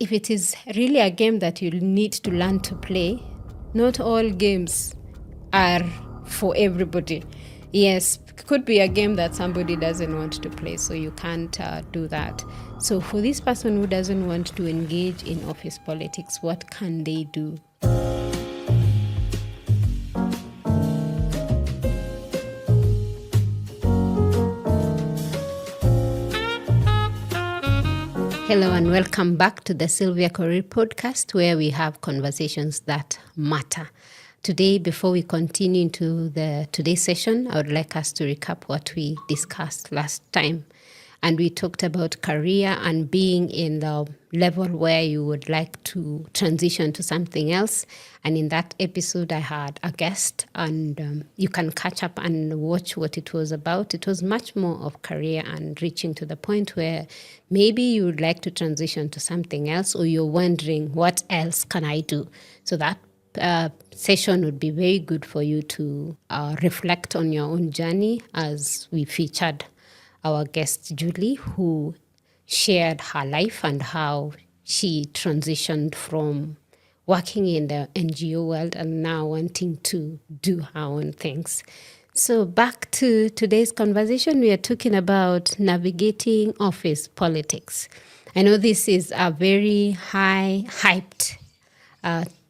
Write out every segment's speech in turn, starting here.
if it is really a game that you need to learn to play, not all games are for everybody. Yes, could be a game that somebody doesn't want to play, so you can't do that. So for this person who doesn't want to engage in office politics, what can they do? Hello and welcome back to the Sylvia Career Podcast, where we have conversations that matter. Today, before we continue into today's session, I would like us to recap what we discussed last time. And we talked about career and being in the level where you would like to transition to something else. And in that episode, I had a guest, and you can catch up and watch what it was about. It was much more of career and reaching to the point where maybe you would like to transition to something else, or you're wondering, what else can I do? So that session would be very good for you to reflect on your own journey, as we featured our guest Julie, who shared her life and how she transitioned from working in the NGO world and now wanting to do her own things. So back to today's conversation, we are talking about navigating office politics. I know this is a very hyped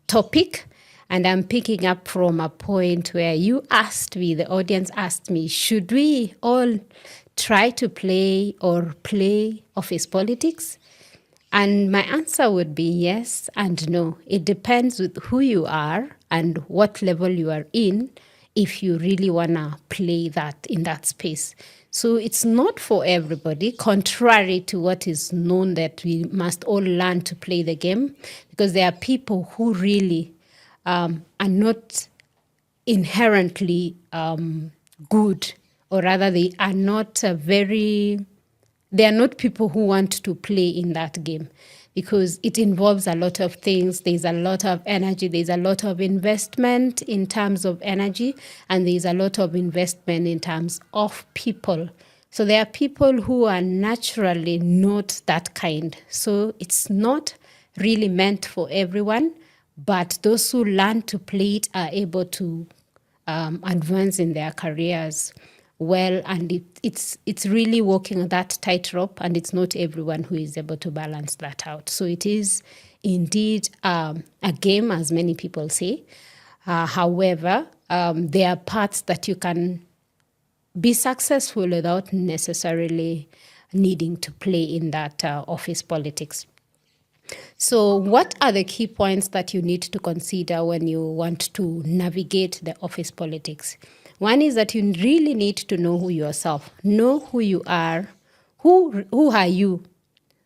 topic, and I'm picking up from a point where you asked me, the audience asked me, should we all try to play office politics? And my answer would be yes and no. It depends with who you are and what level you are in, if you really want to play that in that space. So it's not for everybody, contrary to what is known that we must all learn to play the game, because there are people who really are not inherently good, or rather they are not people who want to play in that game, because it involves a lot of things. There's a lot of energy, there's a lot of investment in terms of energy, and there's a lot of investment in terms of people. So there are people who are naturally not that kind. So it's not really meant for everyone, but those who learn to play it are able to advance in their careers well, and it's really walking that tightrope, and it's not everyone who is able to balance that out. So it is indeed a game, as many people say. However, there are parts that you can be successful without necessarily needing to play in that office politics. So what are the key points that you need to consider when you want to navigate the office politics? One is that you really need to know yourself, know who you are, who are you,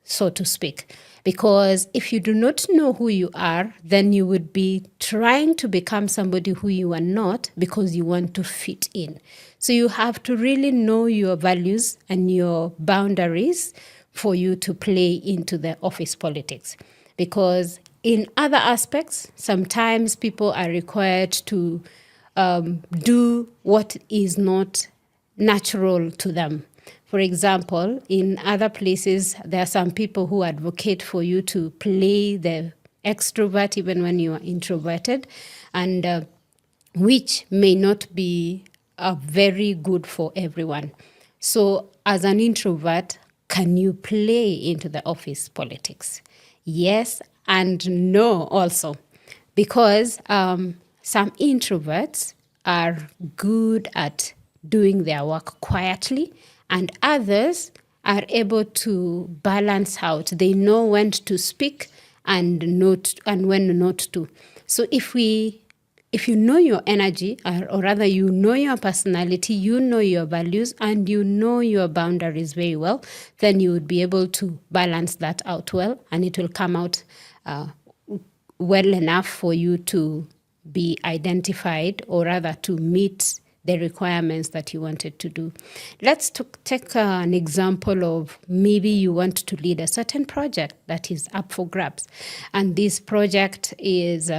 so to speak. Because if you do not know who you are, then you would be trying to become somebody who you are not because you want to fit in. So you have to really know your values and your boundaries for you to play into the office politics. Because in other aspects, sometimes people are required to do what is not natural to them. For example, in other places, there are some people who advocate for you to play the extrovert even when you are introverted, and which may not be very good for everyone. So as an introvert, can you play into the office politics? Yes and no also, because some introverts are good at doing their work quietly, and others are able to balance out. They know when to speak and when not to. So if you know your energy, or rather you know your personality, you know your values, and you know your boundaries very well, then you would be able to balance that out well, and it will come out well enough for you to be identified, or rather to meet the requirements that you wanted to do. Let's take an example of maybe you want to lead a certain project that is up for grabs. And this project is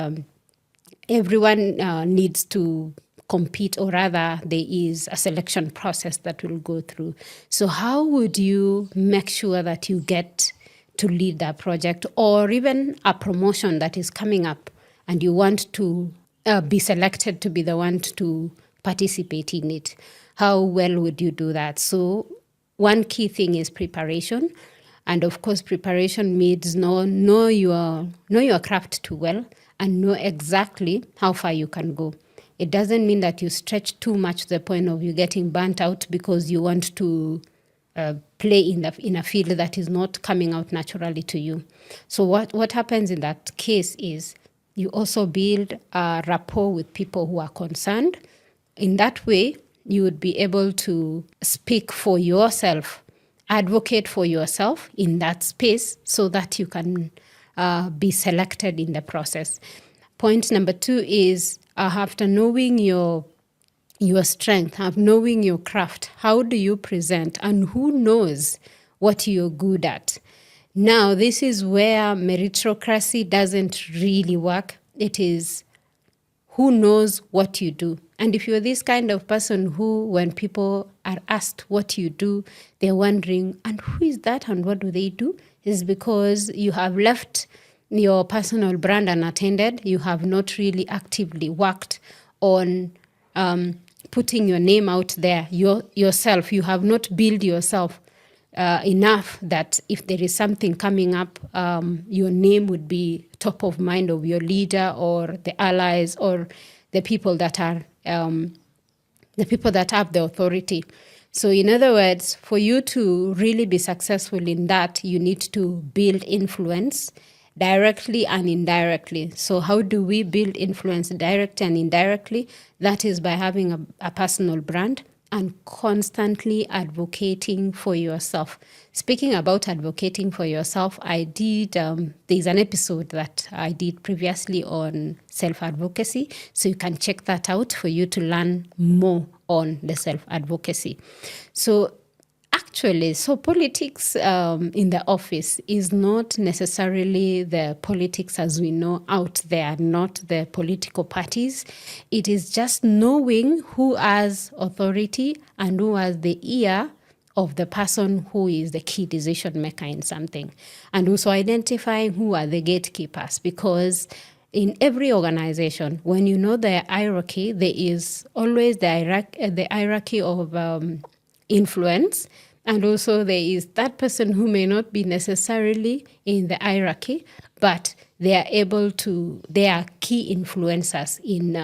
everyone needs to compete, or rather there is a selection process that will go through. So how would you make sure that you get to lead that project, or even a promotion that is coming up and you want to be selected to be the one to participate in it. How well would you do that? So one key thing is preparation. And of course, preparation means know your craft too well and know exactly how far you can go. It doesn't mean that you stretch too much to the point of you getting burnt out because you want to play in a field that is not coming out naturally to you. So what happens in that case is you also build a rapport with people who are concerned. In that way, you would be able to speak for yourself, advocate for yourself in that space so that you can be selected in the process. Point number 2 is after knowing your strength, knowing your craft, how do you present and who knows what you're good at? Now, this is where meritocracy doesn't really work. It is who knows what you do. And if you're this kind of person who, when people are asked what you do, they're wondering, and who is that and what do they do? Is because you have left your personal brand unattended. You have not really actively worked on putting your name out there, yourself. You have not built yourself enough that if there is something coming up, your name would be top of mind of your leader or the allies or the people that are the people that have the authority. So in other words, for you to really be successful in that, you need to build influence directly and indirectly. So how do we build influence directly and indirectly? That is by having a personal brand and constantly advocating for yourself. Speaking about advocating for yourself, I did, there's an episode that I did previously on self-advocacy, so you can check that out for you to learn more on the self-advocacy. So politics in the office is not necessarily the politics as we know out there, not the political parties. It is just knowing who has authority and who has the ear of the person who is the key decision maker in something. And also identifying who are the gatekeepers, because in every organization, when you know the hierarchy, there is always the hierarchy of influence. And also there is that person who may not be necessarily in the hierarchy, but they are key influencers in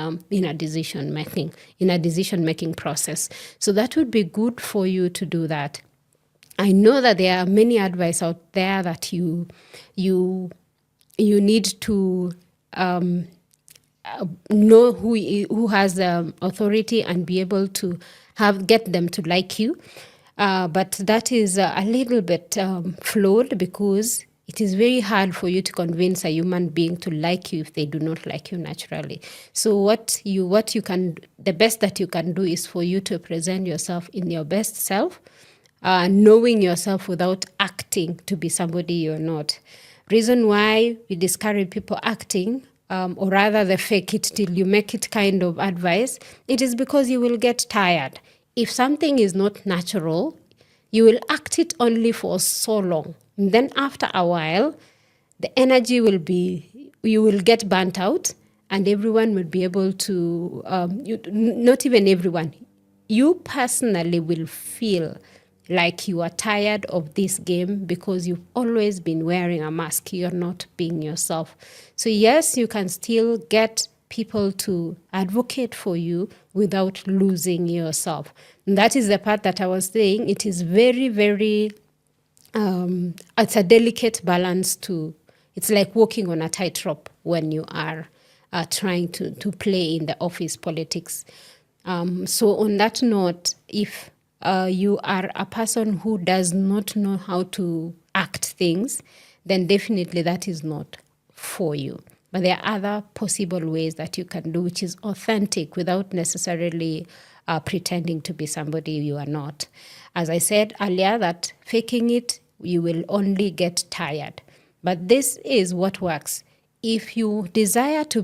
a decision making process. So that would be good for you to do that. I know that there are many advice out there that you need to know who has authority and be able to get them to like you. But that is a little bit flawed, because it is very hard for you to convince a human being to like you if they do not like you naturally. So the best that you can do is for you to present yourself in your best self, knowing yourself without acting to be somebody you're not. Reason why we discourage people acting, or rather the fake it till you make it kind of advice, it is because you will get tired. If something is not natural, you will act it only for so long. And then after a while, the energy you will get burnt out, and everyone will be able to, not even everyone, you personally will feel like you are tired of this game because you've always been wearing a mask. You're not being yourself. So yes, you can still get people to advocate for you without losing yourself. And that is the part that I was saying. It is very, very, it's a delicate balance it's like walking on a tightrope when you are trying to play in the office politics. So on that note, if you are a person who does not know how to act things, then definitely that is not for you. But there are other possible ways that you can do, which is authentic without necessarily pretending to be somebody you are not. As I said earlier, that faking it, you will only get tired. But this is what works. If you desire to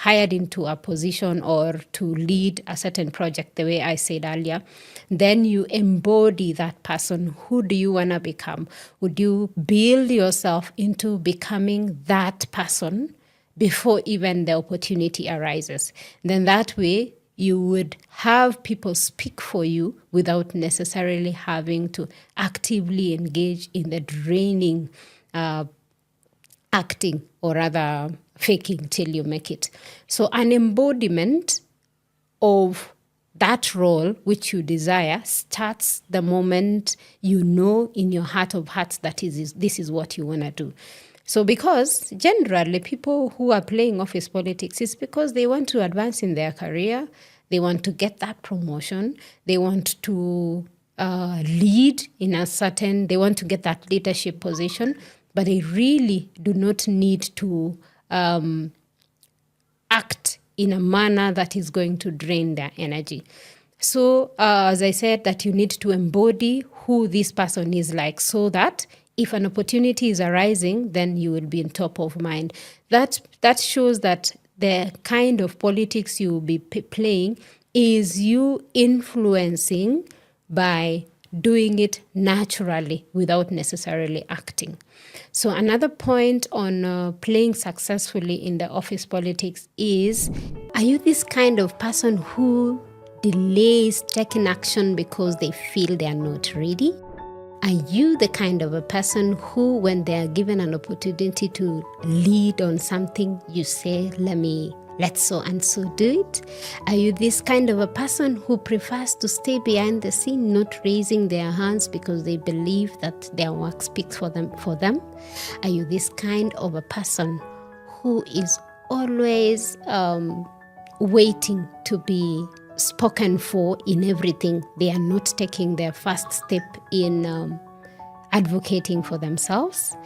hired into a position or to lead a certain project, the way I said earlier, then you embody that person. Who do you want to become? Would you build yourself into becoming that person before even the opportunity arises? Then that way, you would have people speak for you without necessarily having to actively engage in the draining acting, or rather faking till you make it. So an embodiment of that role which you desire starts the moment you know in your heart of hearts that this is what you want to do. So because generally people who are playing office politics is because they want to advance in their career, they want to get that promotion, they want to lead in a certain, they want to get that leadership position, but they really do not need to act in a manner that is going to drain their energy. So as I said, that you need to embody who this person is like, so that if an opportunity is arising, then you will be in top of mind. That shows that the kind of politics you will be playing is you influencing by doing it naturally without necessarily acting. So another point on playing successfully in the office politics is, are you this kind of person who delays taking action because they feel they are not ready? Are you the kind of a person who, when they are given an opportunity to lead on something, you say, let's so and so do it? Are you this kind of a person who prefers to stay behind the scene, not raising their hands because they believe that their work speaks for them? Are you this kind of a person who is always waiting to be spoken for in everything? They are not taking their first step in advocating for themselves.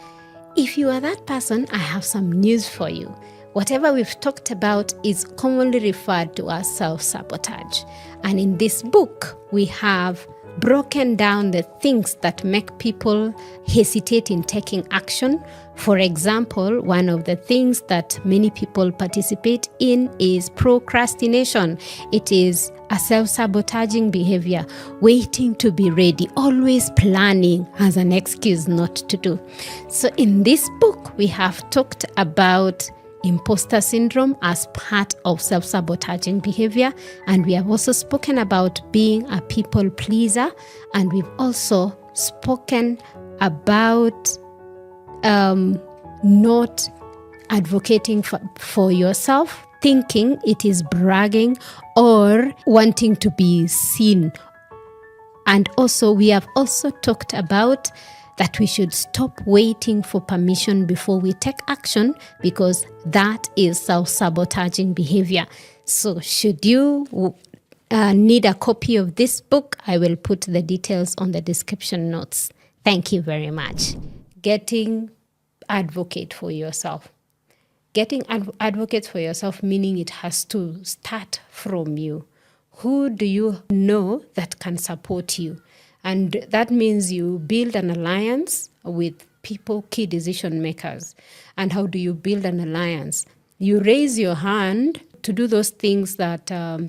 If you are that person, I have some news for you. Whatever we've talked about is commonly referred to as self-sabotage. And in this book, we have broken down the things that make people hesitate in taking action. For example, one of the things that many people participate in is procrastination. It is a self-sabotaging behavior, waiting to be ready, always planning as an excuse not to do. So in this book, we have talked about imposter syndrome as part of self-sabotaging behavior, and we have also spoken about being a people pleaser, and we've also spoken about not advocating for yourself, thinking it is bragging or wanting to be seen. And also we have also talked about that we should stop waiting for permission before we take action, because that is self-sabotaging behavior. So should you need a copy of this book, I will put the details on the description notes. Thank you very much. Getting advocate for yourself. Getting advocates for yourself, meaning it has to start from you. Who do you know that can support you? And that means you build an alliance with people, key decision makers. And how do you build an alliance? You raise your hand to do those things that are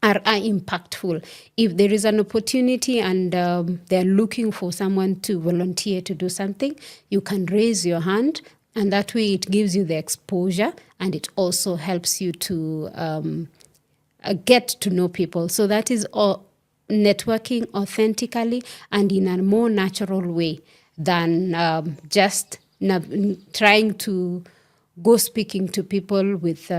impactful. If there is an opportunity and they're looking for someone to volunteer to do something, you can raise your hand, and that way it gives you the exposure, and it also helps you to get to know people. So that is all networking authentically and in a more natural way than just trying to go speaking to people with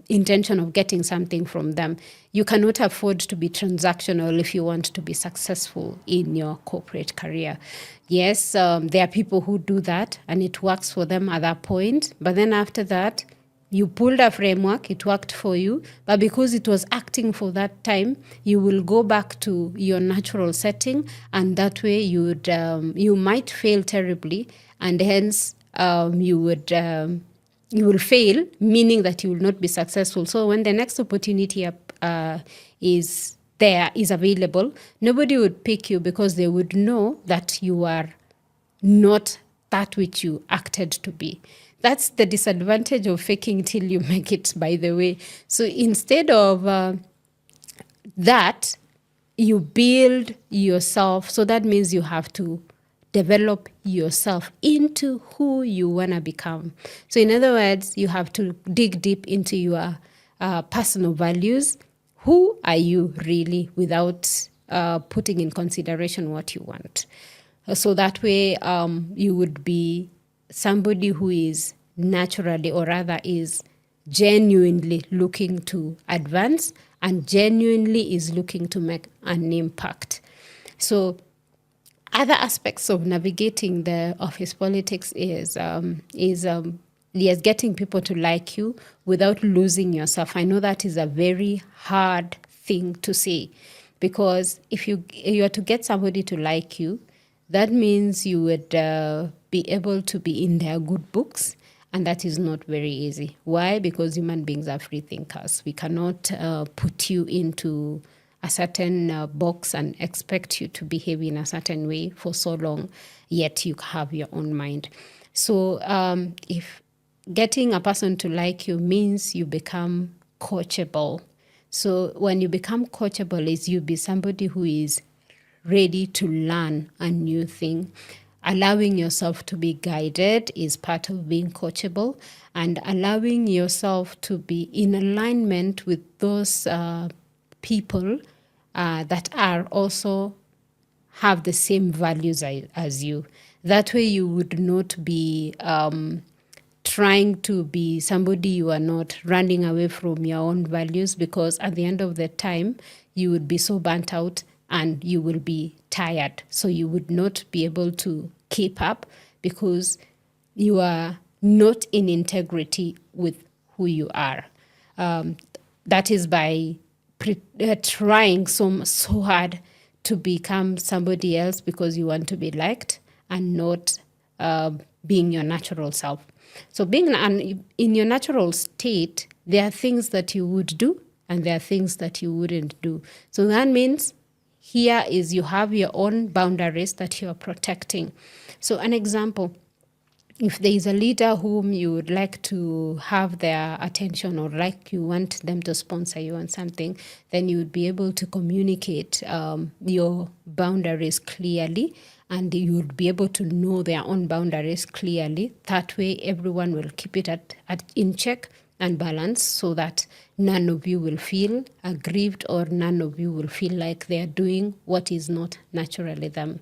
intention of getting something from them. You cannot afford to be transactional if you want to be successful in your corporate career. Yes, there are people who do that and it works for them at that point, but then after that, you pulled a framework, it worked for you, but because it was acting for that time, you will go back to your natural setting, and that way you might fail terribly, and hence you will fail, meaning that you will not be successful. So when the next opportunity is available, nobody would pick you because they would know that you are not that which you acted to be. That's the disadvantage of faking till you make it, by the way. So instead of that, you build yourself. So that means you have to develop yourself into who you want to become. So in other words, you have to dig deep into your personal values. Who are you really, without putting in consideration what you want? So that way you would be somebody who is naturally, or rather is genuinely looking to advance and genuinely is looking to make an impact. So other aspects of navigating the office politics is yes, getting people to like you without losing yourself. I know that is a very hard thing to say, because if you are to get somebody to like you, that means you would be able to be in their good books, and that is not very easy. Why? Because human beings are free thinkers. We cannot put you into a certain box and expect you to behave in a certain way for so long, yet you have your own mind. So if getting a person to like you means you become coachable. So when you become coachable, is you be somebody who is ready to learn a new thing. Allowing yourself to be guided is part of being coachable, and allowing yourself to be in alignment with those people that are also have the same values as you. That way you would not be trying to be somebody you are not, running away from your own values, because at the end of the time you would be so burnt out and you will be tired. So you would not be able to keep up because you are not in integrity with who you are. That is by trying so hard to become somebody else because you want to be liked, and not being your natural self. So being in your natural state, there are things that you would do and there are things that you wouldn't do. So that means here is you have your own boundaries that you are protecting. So an example, if there is a leader whom you would like to have their attention, or like you want them to sponsor you on something, then you would be able to communicate your boundaries clearly, and you would be able to know their own boundaries clearly. That way everyone will keep it in check and balance, so that none of you will feel aggrieved, or none of you will feel like they are doing what is not naturally them.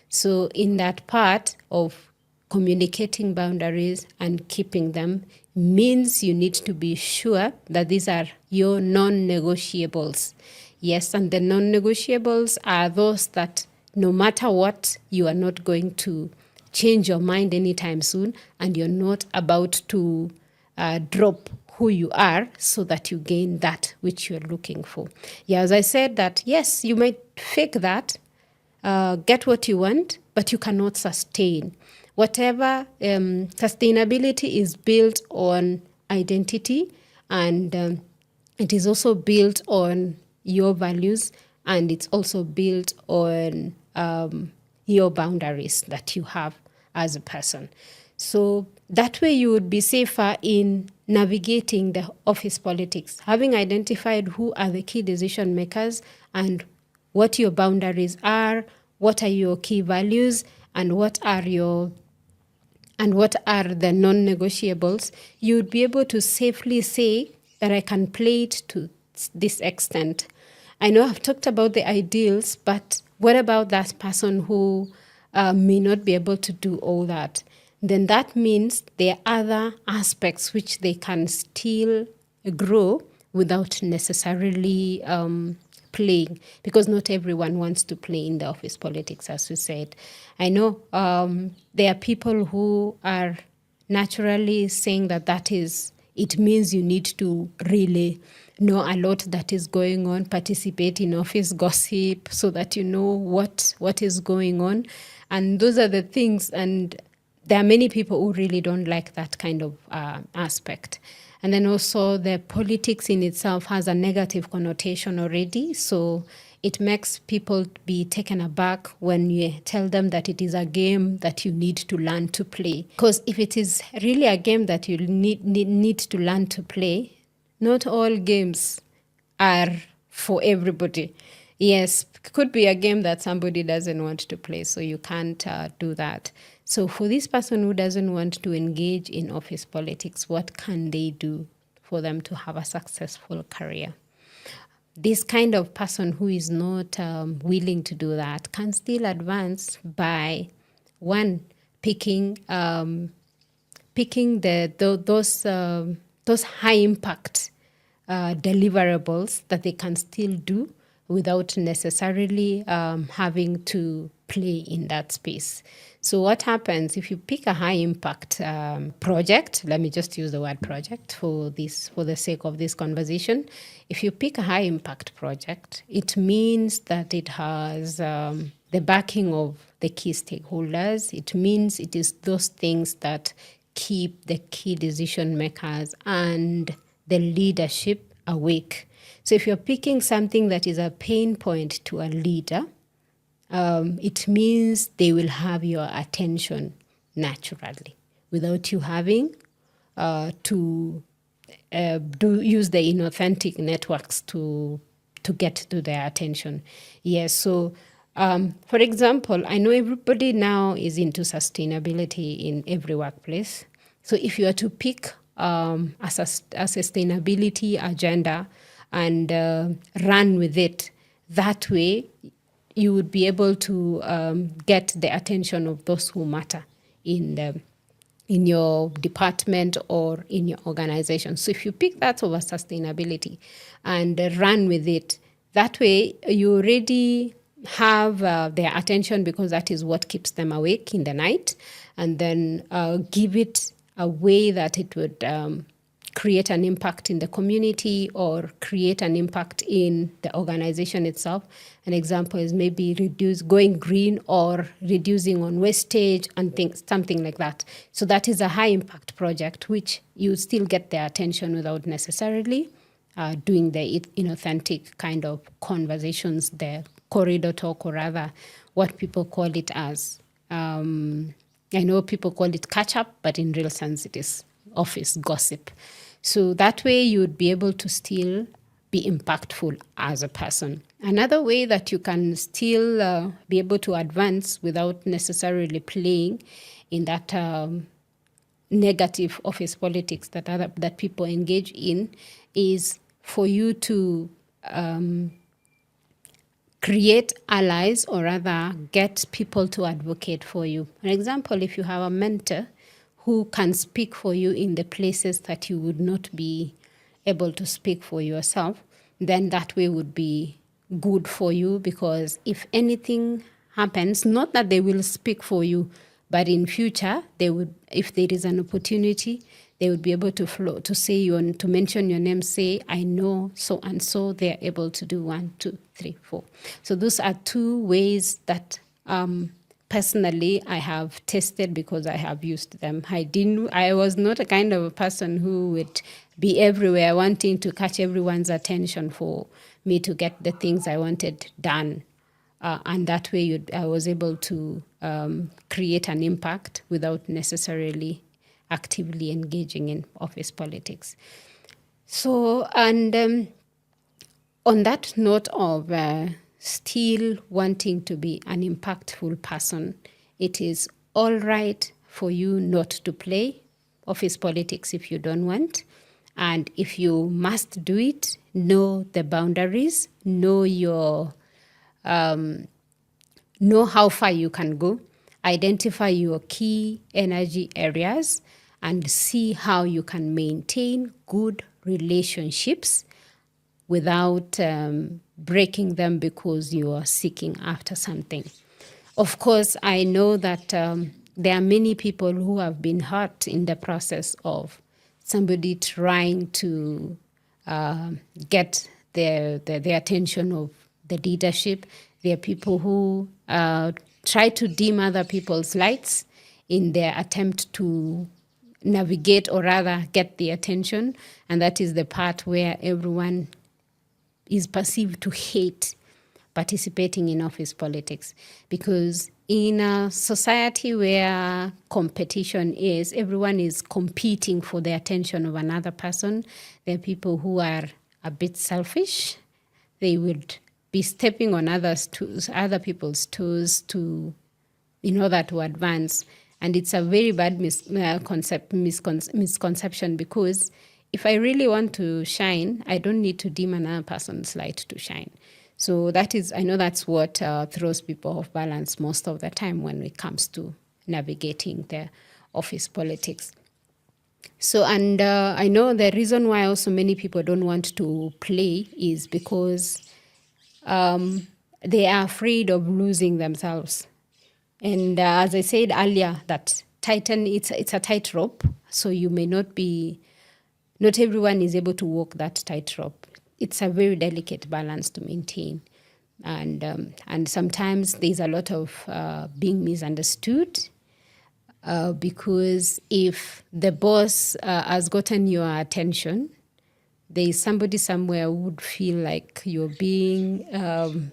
So in that part of communicating boundaries and keeping them means you need to be sure that these are your non-negotiables. Yes, and the non-negotiables are those that no matter what, you are not going to change your mind anytime soon, and you're not about to drop who you are so that you gain that which you're looking for. Yeah, as I said that, yes, you might fake that, get what you want, but you cannot sustain. Whatever, sustainability is built on identity, and it is also built on your values, and it's also built on your boundaries that you have as a person. So that way you would be safer in navigating the office politics, having identified who are the key decision makers and what your boundaries are, what are your key values, and what are the non-negotiables. You would be able to safely say that I can play it to this extent. I know I've talked about the ideals, but what about that person who may not be able to do all that? Then that means there are other aspects which they can still grow without necessarily playing, because not everyone wants to play in the office politics, as we said. I know there are people who are naturally saying that it means you need to really know a lot that is going on, participate in office gossip so that you know what is going on. And those are the things, and there are many people who really don't like that kind of aspect. And then also the politics in itself has a negative connotation already. So It makes people be taken aback when you tell them that it is a game that you need to learn to play. Because if it is really a game that you need to learn to play, not all games are for everybody. Yes, could be a game that somebody doesn't want to play, so you can't do that. So for this person who doesn't want to engage in office politics, what can they do for them to have a successful career? This kind of person who is not willing to do that can still advance by, one, picking those high impact deliverables that they can still do without necessarily having to play in that space. So what happens if you pick a high impact project? Let me just use the word project for the sake of this conversation. If you pick a high impact project, it means that it has the backing of the key stakeholders. It means it is those things that keep the key decision makers and the leadership awake. So if you're picking something that is a pain point to a leader, it means they will have your attention naturally without you having to use the inauthentic networks to get to their attention. Yes, so for example, I know everybody now is into sustainability in every workplace. So if you are to pick a sustainability agenda and run with it, that way you would be able to get the attention of those who matter in your department or in your organization. So if you pick that over sustainability and run with it, that way you already have their attention, because that is what keeps them awake in the night, and then give it a way that it would create an impact in the community or create an impact in the organization itself. An example is maybe going green or reducing on wastage and things, something like that. So that is a high impact project, which you still get their attention without necessarily doing the inauthentic kind of conversations, the corridor talk, or rather what people call it as. I know people call it catch up, but in real sense it is office gossip. So that way you would be able to still be impactful as a person. Another way that you can still be able to advance without necessarily playing in that negative office politics that people engage in is for you to create allies, or rather get people to advocate for you. For example, if you have a mentor who can speak for you in the places that you would not be able to speak for yourself, then that way would be good for you, because if anything happens, not that they will speak for you, but in future, they would, if there is an opportunity, they would be able to say you, to mention your name, say, I know so and so, they're able to do 1, 2, 3, 4. So those are two ways that personally I have tested, because I have used them. I was not a kind of a person who would be everywhere wanting to catch everyone's attention for me to get the things I wanted done. And that way I was able to create an impact without necessarily actively engaging in office politics. So, and on that note of still wanting to be an impactful person, it is all right for you not to play office politics if you don't want. And if you must do it, know the boundaries, know how far you can go, identify your key energy areas, and see how you can maintain good relationships without breaking them because you are seeking after something. Of course, I know that there are many people who have been hurt in the process of somebody trying to get the attention of the leadership. There are people who try to dim other people's lights in their attempt to navigate, or rather get the attention. And that is the part where everyone is perceived to hate. participating in office politics. Because in a society where competition is, everyone is competing for the attention of another person. There are people who are a bit selfish. They would be stepping on other people's toes to, in order to advance. And it's a very bad misconception, because if I really want to shine, I don't need to dim another person's light to shine. So I know that's what throws people off balance most of the time when it comes to navigating the office politics. So, and I know the reason why also many people don't want to play is because they are afraid of losing themselves. And as I said earlier, that it's a tightrope, so you may not everyone is able to walk that tightrope. It's a very delicate balance to maintain. And sometimes there's a lot of being misunderstood, because if the boss has gotten your attention, there is somebody somewhere who would feel like you're being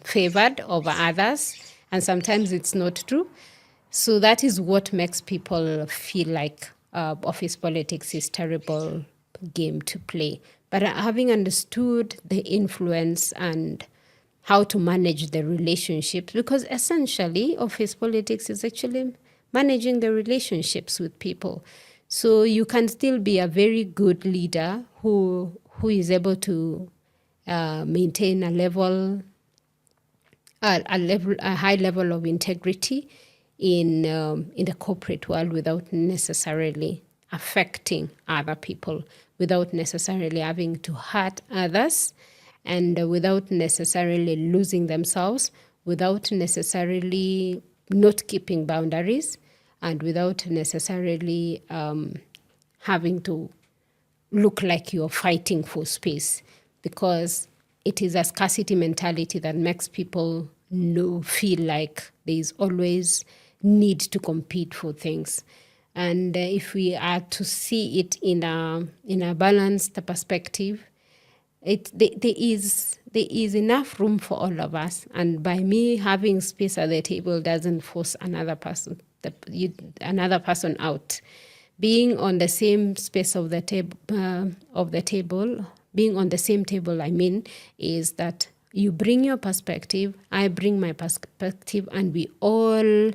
favored over others, and sometimes it's not true. So that is what makes people feel like office politics is terrible game to play. But having understood the influence and how to manage the relationships, because essentially office politics is actually managing the relationships with people. So you can still be a very good leader who is able to maintain a high level of integrity in the corporate world without necessarily affecting other people, without necessarily having to hurt others, and without necessarily losing themselves, without necessarily not keeping boundaries, and without necessarily having to look like you're fighting for space, because it is a scarcity mentality that makes people feel like there's always need to compete for things. And if we are to see it in a balanced perspective, there is enough room for all of us. And by me having space at the table doesn't force another person out. Being on the same space of the table, being on the same table, is that you bring your perspective, I bring my perspective, and we all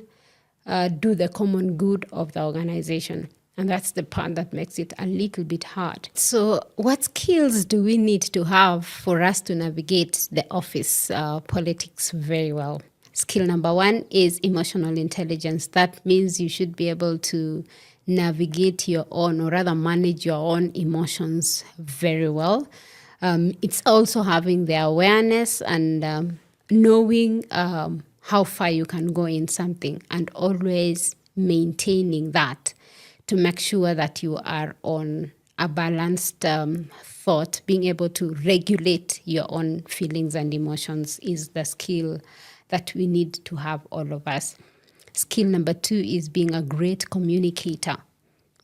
do the common good of the organization. And that's the part that makes it a little bit hard. So what skills do we need to have for us to navigate the office politics very well? Skill number 1 is emotional intelligence. That means you should be able to navigate your own, or rather manage your own emotions very well. It's also having the awareness and knowing how far you can go in something, and always maintaining that to make sure that you are on a balanced thought. Being able to regulate your own feelings and emotions is the skill that we need to have, all of us. Skill number 2 is being a great communicator.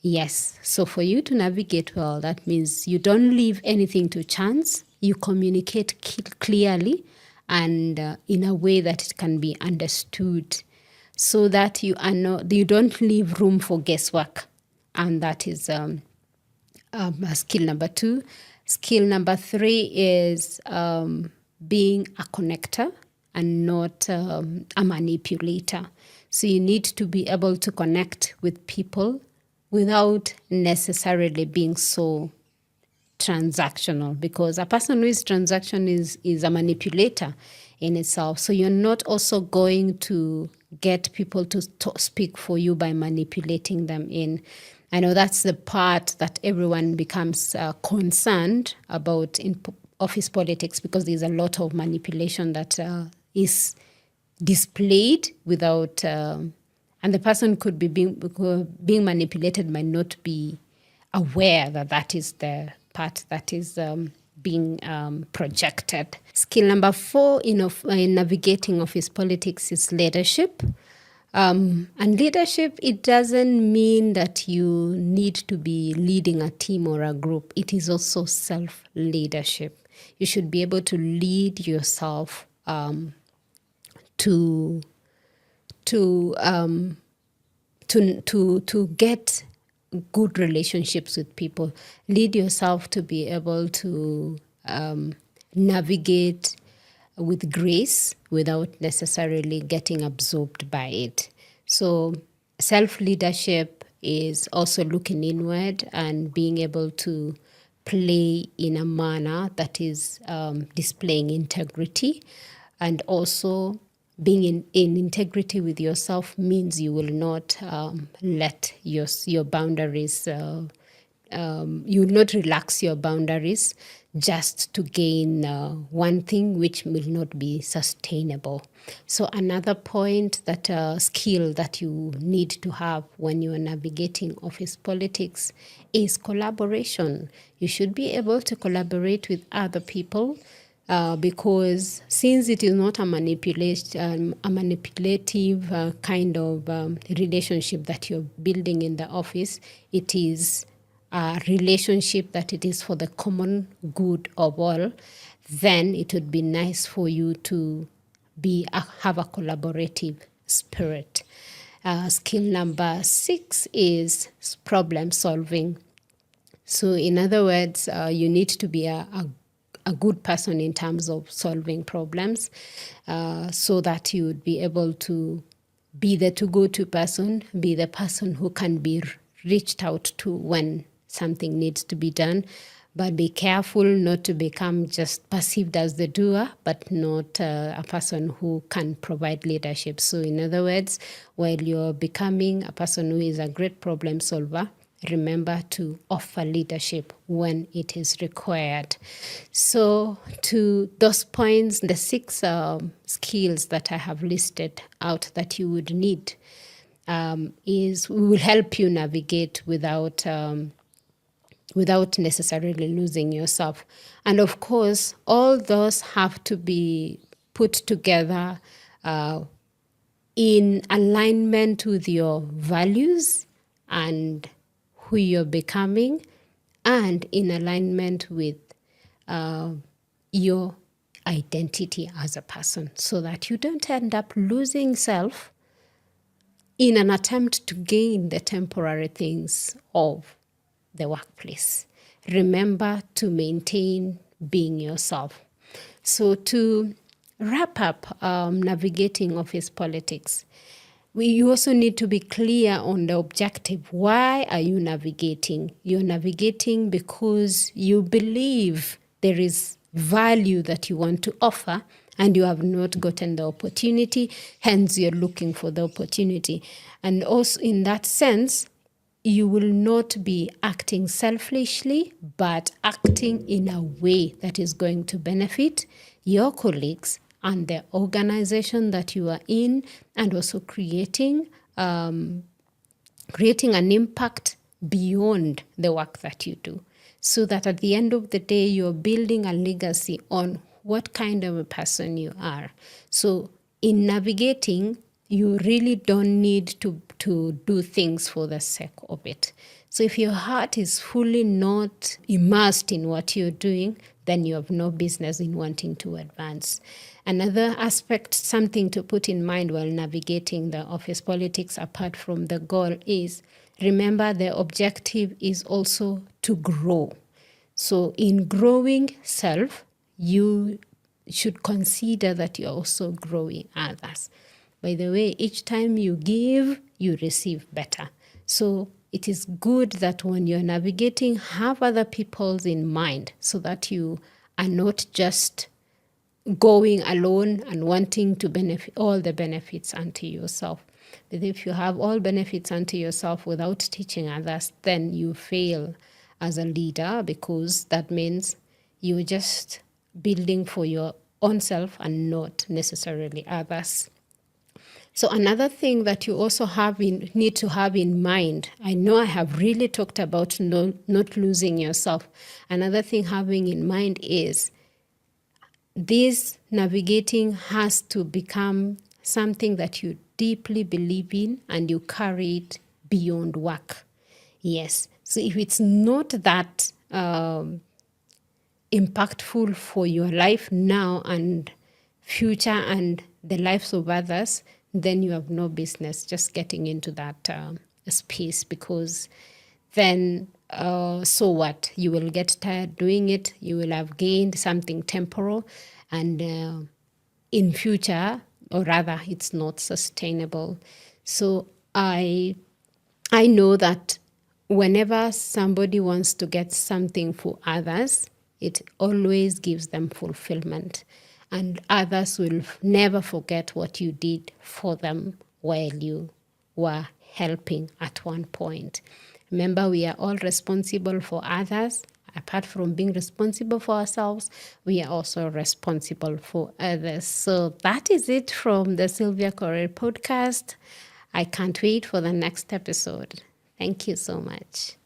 Yes, so for you to navigate well, that means you don't leave anything to chance. You communicate clearly and in a way that it can be understood, so that you don't leave room for guesswork. And that is skill number 2. Skill number 3 is being a connector and not a manipulator. So you need to be able to connect with people without necessarily being so transactional, because a person who is transaction is a manipulator in itself. So you're not also going to get people to speak for you by manipulating them in. I know that's the part that everyone becomes concerned about in office politics, because there's a lot of manipulation that is displayed without, and the person could be being manipulated might not be aware that is the part that is being projected. Skill number 4 in navigating office politics is leadership. And leadership, it doesn't mean that you need to be leading a team or a group. It is also self-leadership. You should be able to lead yourself to to um, to get good relationships with people. Lead yourself to be able to navigate with grace without necessarily getting absorbed by it. So self-leadership is also looking inward and being able to play in a manner that is displaying integrity, and also being in integrity with yourself means you will not let your boundaries you will not relax your boundaries just to gain one thing which will not be sustainable. So another point, that skill that you need to have when you are navigating office politics is collaboration. You should be able to collaborate with other people, because since it is not a manipulative kind of relationship that you're building in the office, it is a relationship that it is for the common good of all, then it would be nice for you to have a collaborative spirit. Skill number 6 is problem solving. So in other words, you need to be a good person in terms of solving problems, so that you would be able to be the to-go-to person, be the person who can be reached out to when something needs to be done. But be careful not to become just perceived as the doer, but not a person who can provide leadership. So in other words, while you're becoming a person who is a great problem solver, remember to offer leadership when it is required. So to those points, the 6 skills that I have listed out that you would need will help you navigate without necessarily losing yourself. And of course, all those have to be put together in alignment with your values and who you're becoming, and in alignment with your identity as a person, so that you don't end up losing self in an attempt to gain the temporary things of the workplace. Remember to maintain being yourself. So to wrap up navigating office politics, you also need to be clear on the objective. Why are you navigating? You're navigating because you believe there is value that you want to offer and you have not gotten the opportunity, hence you're looking for the opportunity. And also in that sense, you will not be acting selfishly, but acting in a way that is going to benefit your colleagues and the organization that you are in, and also creating an impact beyond the work that you do, so that at the end of the day, you're building a legacy on what kind of a person you are. So in navigating, you really don't need to do things for the sake of it. So if your heart is fully not immersed in what you're doing, then you have no business in wanting to advance. Another aspect, something to put in mind while navigating the office politics apart from the goal, is remember the objective is also to grow. So in growing self, you should consider that you're also growing others. By the way, each time you give, you receive better. So it is good that when you're navigating, have other people's in mind, so that you are not just going alone and wanting to benefit all the benefits unto yourself. But if you have all benefits unto yourself without teaching others, then you fail as a leader, because that means you're just building for your own self and not necessarily others. So another thing that you also need to have in mind, I know I have really talked about not losing yourself. Another thing having in mind is this navigating has to become something that you deeply believe in and you carry it beyond work. Yes. So if it's not that impactful for your life now and future and the lives of others, then you have no business just getting into that space, because then so what? You will get tired doing it. You will have gained something temporal, and in future, or rather, it's not sustainable. So I know that whenever somebody wants to get something for others, it always gives them fulfillment. And others will never forget what you did for them while you were helping at one point. Remember, we are all responsible for others. Apart from being responsible for ourselves, we are also responsible for others. So that is it from the Sylvia Correa podcast. I can't wait for the next episode. Thank you so much.